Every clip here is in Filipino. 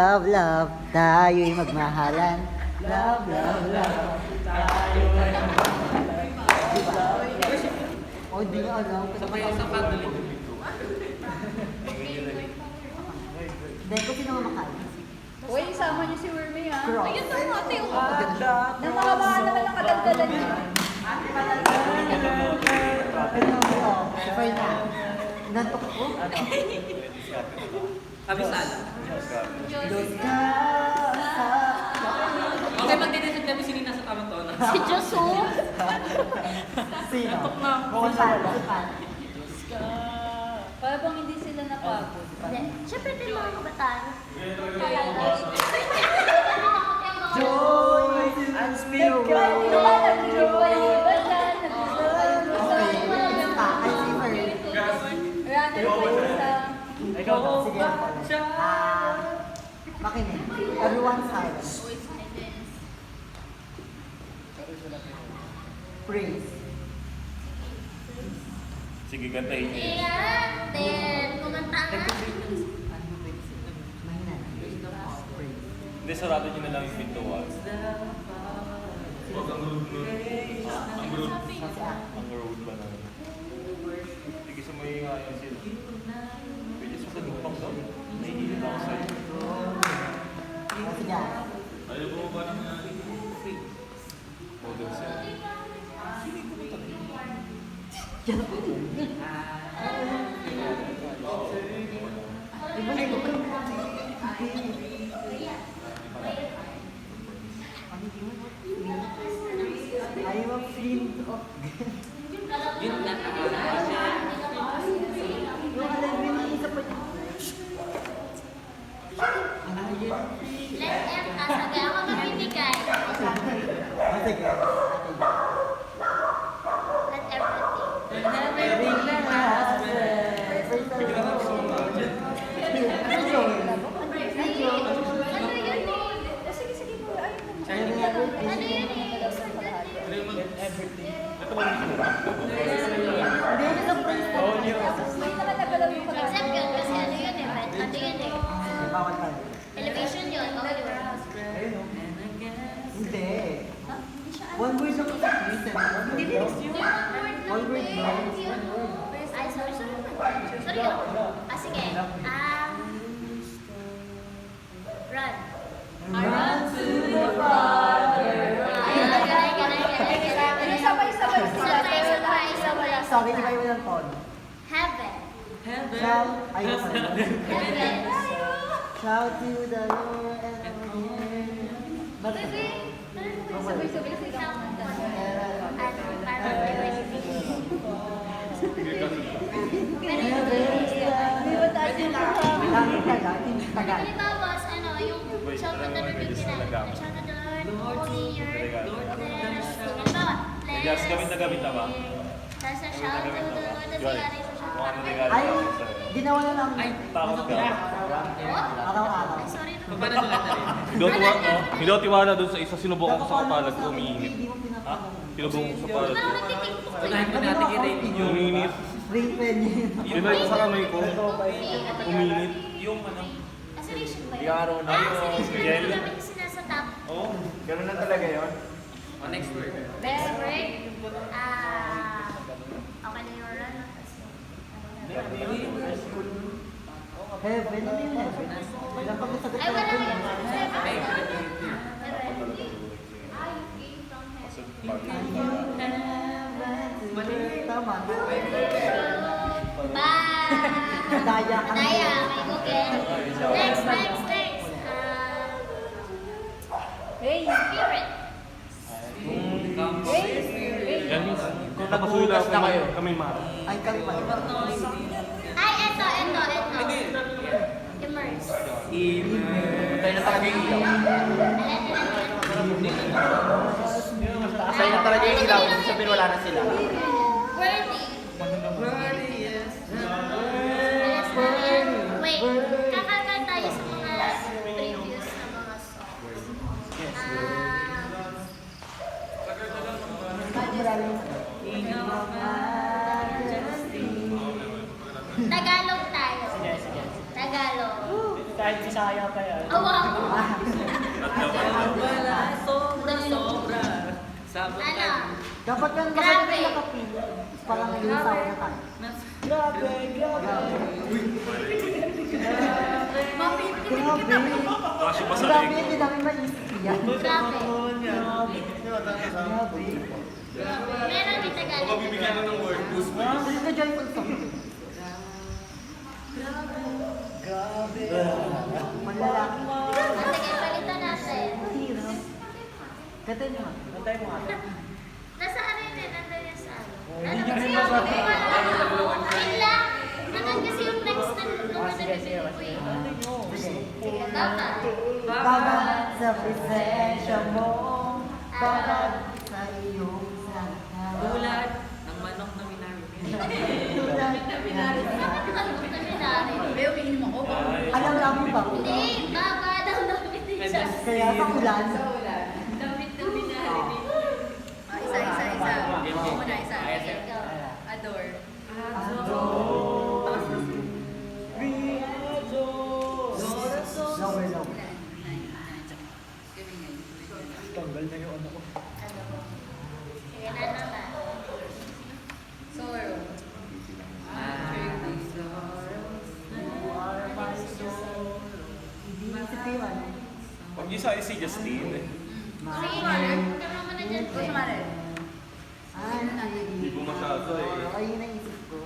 Love, love, tayo'y magmahalan. Love, love, love, tayo'y magmahalan. Diba? O, di nga alam. Sabay sa family. Hindi ko pinamamakalan. Uy, isama niyo si Wormy ha. Cross. Ayun na nga, ate. Namakabahan naman ang kadagdagan niya. Si Ferna. Nantok ko. Kabisala. Diyos ka sa... Okay, magdidesig kami sino nasa tamang tono. Si Josu. Sino? Nantok na. Si Pan. Si Pan. Para bang hindi sila napagod. Siyempre din mga kabataan. Joy unspeakable. Nag-joy ba dyan? Okay, isa. Ay, si Fer. Runner po isa. Ikaw na. Sige. Makinig. Everyone silent. Praise. Sige, kantahin niyo. Kumanta nga. Mahina na. Praise. Hindi, sarado niyo na lang yung pintuan. Huwag ang road. Ang road. Ang road ba na? Sige, sumayihayan sila. Pwede sa kadupang daw. Nahihilin ako sa'yo. Sige. Ayaw mo ba ng model siya? Ayaw ang flint of... Yun na. Yung alam mo yung isa pa niya. Let them kasagay ako magbibigay. Sige. Let everything. Ano yun eh? Sige, sige po. Ayun. Ano yun eh? May nakatagalaw yung pag-asa. Except yun kasi ano yun eh? Ano yun eh? Bawal tayo. Elevation yun. Okay, diba? Hindi. One word lang kasi listen. Hindi lyrics yun. One word lang. Ay, sorry. Sorry yun. Sige. Run. Run to the Father. Ano, sabay-sabay sila. Sabay. Sorry, di kayo ng tono. Heaven. Shout, ayun pa. Heaven. Shout to the Lord and Bakit? Sabay-sabay sila. Di ba tayo yung Langit taga, hindi taga. Halimbawa, ano, yung shout to the Lord yung kinain. Shout to the Lord, Holy Earth. Halimbawa, Yes, gamit na gamit na ba? Tapos sa shout to the Lord, tapos Yun. yari sa shout Kung ano to the regalo Ay, namin sa'yo. ginawa na lang. Takot ka. Araw-araw. Ay, sorry. Paano nila na rin? Hindi ako tiwala doon sa isa. Sinubukan ko sa kapalag ko, umiinit. Hindi mo pinapanood. Sinubukan ko sa kapalag ko. Parang nagtitiktok ko Unahin pa natin i-rating yung... Umiinit. Ring pen yun. Tinay ko sa kamay ko. Umiinit. Yung ano... Acceleration ba yun? Yaro na yun. Acceleration. Gel. Gamit yung sinasatap. Oo. Ganun na talaga yun. Oh, next word. Best word? Okay na yung run. Heaven, ano yun? Heaven. Ilang pag nasagot Ay, wala ka na na yung Ay, Kasi pag Tama. Bye! Daya ka. Daya, may Google. Next. Hey, Spirit. yan yung napasula ko kami mara. Ay, kami pa. Ay, eto. Immerse. Patay na talaga yung ilaw. Patay na talaga yung ilaw. Ibig sabihin wala na sila. Worthy. Wait, kakanta tayo sa mga previous na mga songs. Tagalog tayo. Sige, sige. Tagalog. Kahit Bisaya yata yan. Awa ko. Wala, sobra. Sabot Ano? Dapat kang Grabe. masakit na kapil. Parang nag-iisaw na tayo. Grabe. Mapipinig Grabe. kita. Kasi pa sa Grabe, leg. hindi namin maisip yan. Grabe. Grabe. Meron din Tagalog. Mabibigyan na ng word. This is the joyful song. Manlalaki. Sige, palitan natin. Hero. Kata nyo. Nantay mo ate. Nasa ano yun eh, nandun yan sa ano. Hindi Ano nyo kasi rin yung, masabi. ayun lang. Nandun kasi yung next na nung Sige, sige. nabibili ko eh. Sige. Sige, dapat. Babat sa presensya mo. Babat sa iyong salita. Tulad ng manok na minarinig. Tulad Bakit ano na minari? Beo, pingin mo ko. Alam lang mo ba? Hindi, baba daw damit din siya. Kaya sa ulan. Damit na minari. Isa. Ako muna, isa. Ikaw. Adore. Lower, lower. Tanggal na yung ano ko. Ano mo? Sige na naman. Sorrow. Iniisip ko yung ano. Pag isa si Justine, Sige na, tama mo na dyan. Gusto mo rin? hindi ko masyado eh. Ayun na isip ko.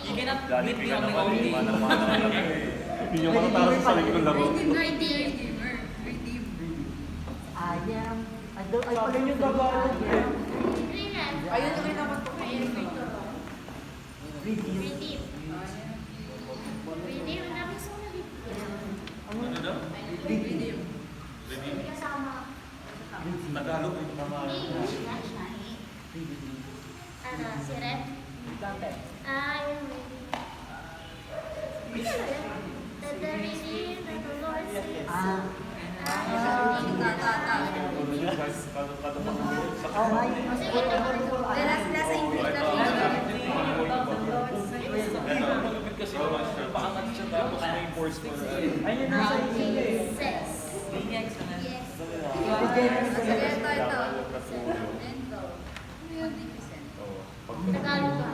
You cannot Dali, meet me bigyan on my naman own yung day. mana-mana lang eh. Hindi yung makatara sa sarili kong laro. Redeemer. I am. Ay, Sabi niyo Tagalog eh. Green yan. Ayun, tuloy naman po kayo. Redeem. Redeem. Redeem. Ang dami sa mga Ano daw? Redeem. Hindi kasama. Tagalog eh. English na siya. Ano, si Red? Ah, yung Redeem. The Redeem that the Lord says. Ah. Oh, ay. Sige, ito. Nasa English na Malupit kasi paangat siya tapos may force for Ayun nasa inyo eh. Sex. Yes. Yes. ito. Tagalog ka.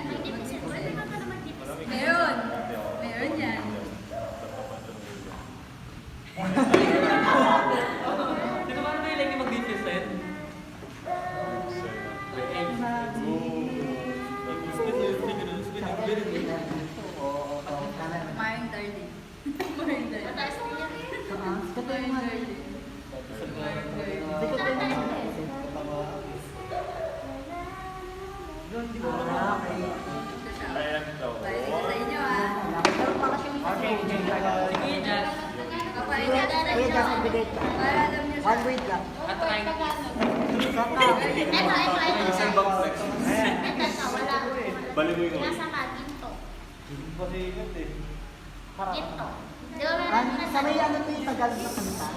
Hindi mo siya. Pwede ba ka naman di pa siya? Meron. Meron yan. Di ba parang may like yung mag-deficit? Mind darling. Mind darling. Mataas din yan. Kata yung mga. Hindi ko tayo mga isip. Ah, okay. Ito siya. Ayan daw. Balik ko sa inyo ah. Pero baka siya Okay, okay. Sige, Jazz. Kapag Kuya, just ibigay ka. para alam niyo siya. One word lang. At try. Saka. Ito, wala. Balik mo yung Nasa maginto. Kasi ingat eh. Ginto. Di ba meron Sa may ano to yung Tagalog na kanta?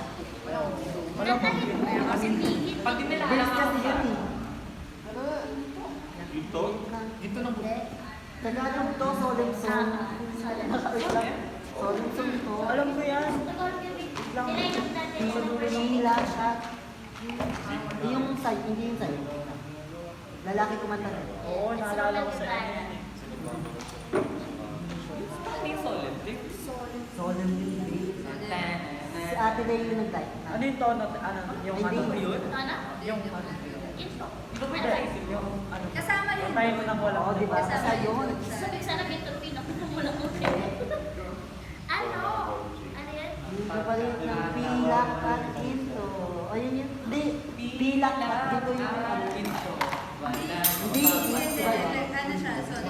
Nantahin mo kasi tingin. Pag di nila Verse alam kasi yun eh. Ito? Dito ng Tagalog to, solemn song. Solemn song to. Alam ko yan. Tinayog natin Yung sa dulo ng hila siya. Yung side, hindi yung side. Lalaki kumanta rin. Oo, naalala ko sa inyo yan eh. Hindi solid. Solemn day. Si Ate Lay yung nag-type. Ano yung tono? Ano? Yung Hindi. ano? Yun? Ano? Yung ano? Ginto. Di ba may naisip yun? Yung ano? Kasama yun. Tayo mo nang wala. Oo, di ba? Basta yun. Sabi sana ginto, pinakumula ko kayo. Ano? Ano yan? Hindi ka pa rin ng pilak at ginto. Ayun yun. Hindi. Pilak at ginto yung ano. Ginto. Wala. Hindi. Iba yun. Ano siya? Sorry.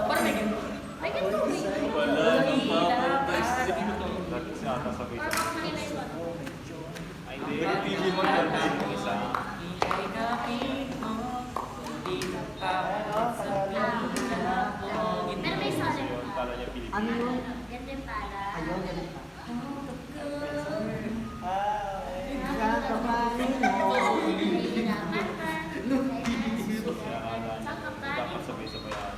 Parang may ginto. Ay, ginto. Wala nang paradise. Dati si Ata sa Parang ako kanina yun. Ay, hindi. TV mo na yung isa. Ika'y kapit mo. Hindi ka pa sa pila ko. Pero may solid Yun, pa. kala niya Pilipino. Ano yun? Yan din para. Ayun, ganun pa. Ah, Kakapanin mo. Nahihirapan ka. Kaya kala Saan ka niya, pa? dapat sabay-sabay ata.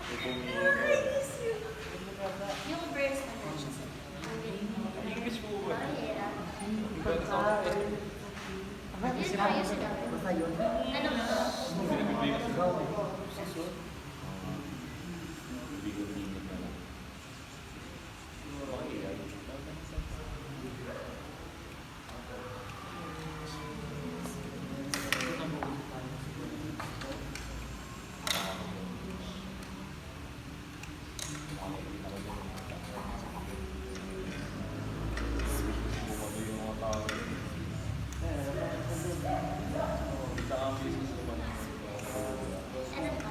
Ito yung Ayos sila. Basta yun. Ano mo? Pinagbibigay kasi. Ikaw, Bigot-bigot na lang. Okay, ay. Bumado yung mga tao. Kita ang business naman. Ano to?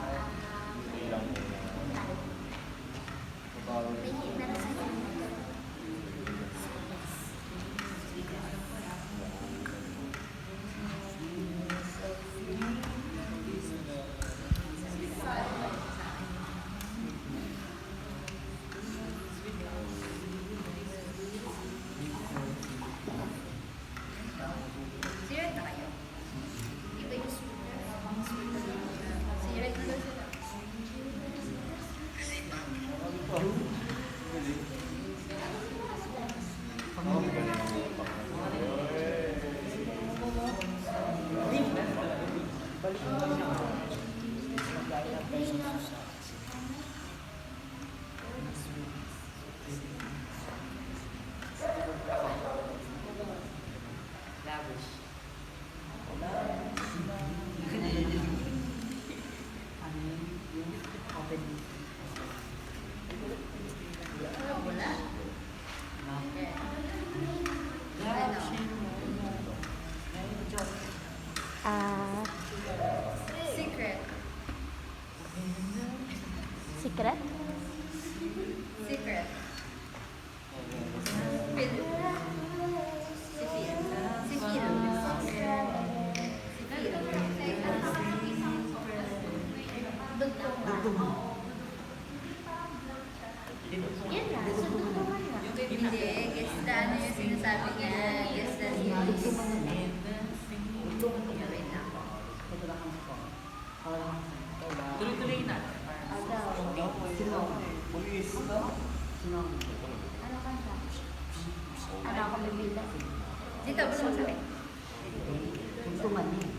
Ilang muna. May hit na sa Zero na kayo. Iba yung sweeter. Zero na daw sila. Secret. Secret? Secret. Phil. Si Phil. Si Phil. Dugtong. Yan na, sa dugtungan na. Hindi, guess na ano yung sinasabi niya. Guess na niya. Wait lang. Tuloy-tuloy na. Ano kanta? Ano ako bibila? Dito, basta mo sabi. tuntungan niya.